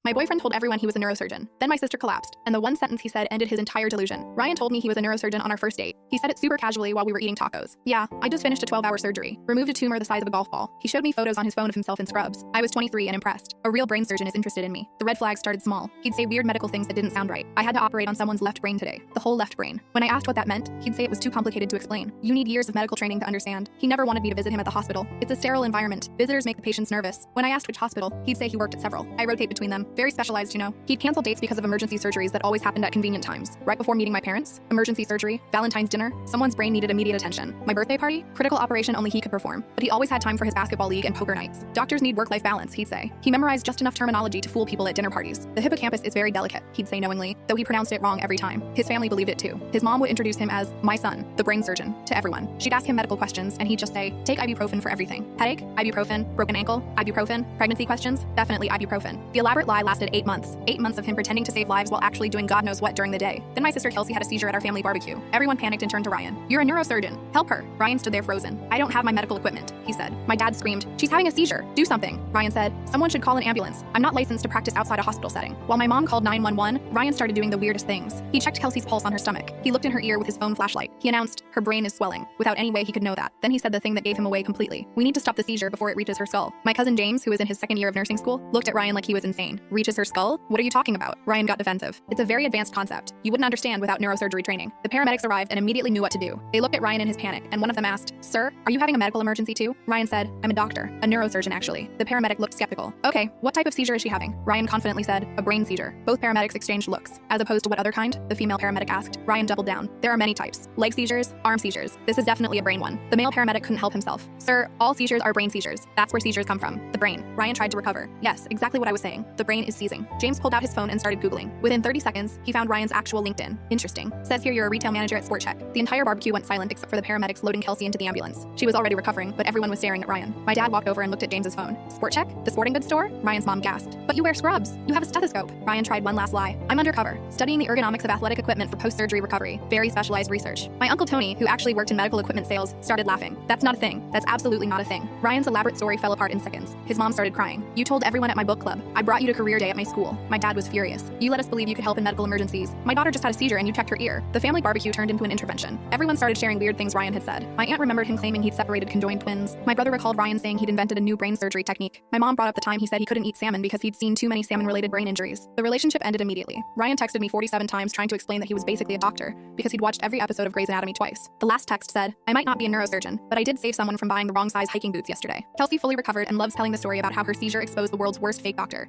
My boyfriend told everyone he was a neurosurgeon. Then my sister collapsed, and the one sentence he said ended his entire delusion. Ryan told me he was a neurosurgeon on our first date. He said it super casually while we were eating tacos. Yeah, I just finished a 12-hour surgery. Removed a tumor the size of a golf ball. He showed me photos on his phone of himself in scrubs. I was 23 and impressed. A real brain surgeon is interested in me. The red flag started small. He'd say weird medical things that didn't sound right. I had to operate on someone's left brain today. The whole left brain. When I asked what that meant, he'd say it was too complicated to explain. You need years of medical training to understand. He never wanted me to visit him at the hospital. It's a sterile environment. Visitors make the patients nervous. When I asked which hospital, he'd say he worked at several. I rotate between them. Very specialized, you know. He'd cancel dates because of emergency surgeries that always happened at convenient times. Right before meeting my parents, emergency surgery, Valentine's dinner, someone's brain needed immediate attention. My birthday party, critical operation only he could perform. But he always had time for his basketball league and poker nights. Doctors need work-life balance, he'd say. He memorized just enough terminology to fool people at dinner parties. The hippocampus is very delicate, he'd say knowingly, though he pronounced it wrong every time. His family believed it too. His mom would introduce him as my son, the brain surgeon, to everyone. She'd ask him medical questions, and he'd just say, take ibuprofen for everything. Headache? Ibuprofen. Broken ankle? Ibuprofen. Pregnancy questions? Definitely ibuprofen. The elaborate lie lasted 8 months. 8 months of him pretending to save lives while actually doing God knows what during the day. Then my sister Kelsey had a seizure at our family barbecue. Everyone panicked and turned to Ryan. You're a neurosurgeon. Help her. Ryan stood there frozen. I don't have my medical equipment, he said. My dad screamed, she's having a seizure. Do something. Ryan said, someone should call an ambulance. I'm not licensed to practice outside a hospital setting. While my mom called 911, Ryan started doing the weirdest things. He checked Kelsey's pulse on her stomach. He looked in her ear with his phone flashlight. He announced, her brain is swelling, without any way he could know that. Then he said the thing that gave him away completely. We need to stop the seizure before it reaches her skull. My cousin James, who was in his second year of nursing school, looked at Ryan like he was insane. Reaches her skull? What are you talking about? Ryan got defensive. It's a very advanced concept. You wouldn't understand without neurosurgery training. The paramedics arrived and immediately knew what to do. They looked at Ryan in his panic, and one of them asked, sir, are you having a medical emergency too? Ryan said, I'm a doctor, a neurosurgeon actually. The paramedic looked skeptical. Okay, what type of seizure is she having? Ryan confidently said, a brain seizure. Both paramedics exchanged looks. As opposed to what other kind? The female paramedic asked. Ryan doubled down. There are many types. Leg seizures, arm seizures. This is definitely a brain one. The male paramedic couldn't help himself. Sir, all seizures are brain seizures. That's where seizures come from. The brain. Ryan tried to recover. Yes, exactly what I was saying. The brain is seizing. James pulled out his phone and started Googling. Within 30 seconds, he found Ryan's actual LinkedIn. Interesting. Says here you're a retail manager at Sport Check. The entire barbecue went silent except for the paramedics loading Kelsey into the ambulance. She was already recovering, but everyone was staring at Ryan. My dad walked over and looked at James's phone. Sport Check? The sporting goods store? Ryan's mom gasped. But you wear scrubs. You have a stethoscope. Ryan tried one last lie. I'm undercover, studying the ergonomics of athletic equipment for post-surgery recovery. Very specialized research. My uncle Tony, who actually worked in medical equipment sales, started laughing. That's not a thing. That's absolutely not a thing. Ryan's elaborate story fell apart in seconds. His mom started crying. You told everyone at my book club. I brought you to career day at my school. My dad was furious. You let us believe you could help in medical emergencies. My daughter just had a seizure and you checked her ear. The family barbecue turned into an intervention. Everyone started sharing weird things Ryan had said. My aunt remembered him claiming he'd separated conjoined twins. My brother recalled Ryan saying he'd invented a new brain surgery technique. My mom brought up the time he said he couldn't eat salmon because he'd seen too many salmon-related brain injuries. The relationship ended immediately. Ryan texted me 47 times trying to explain that he was basically a doctor because he'd watched every episode of Grey's Anatomy twice. The last text said, I might not be a neurosurgeon, but I did save someone from buying the wrong size hiking boots yesterday. Kelsey fully recovered and loves telling the story about how her seizure exposed the world's worst fake doctor.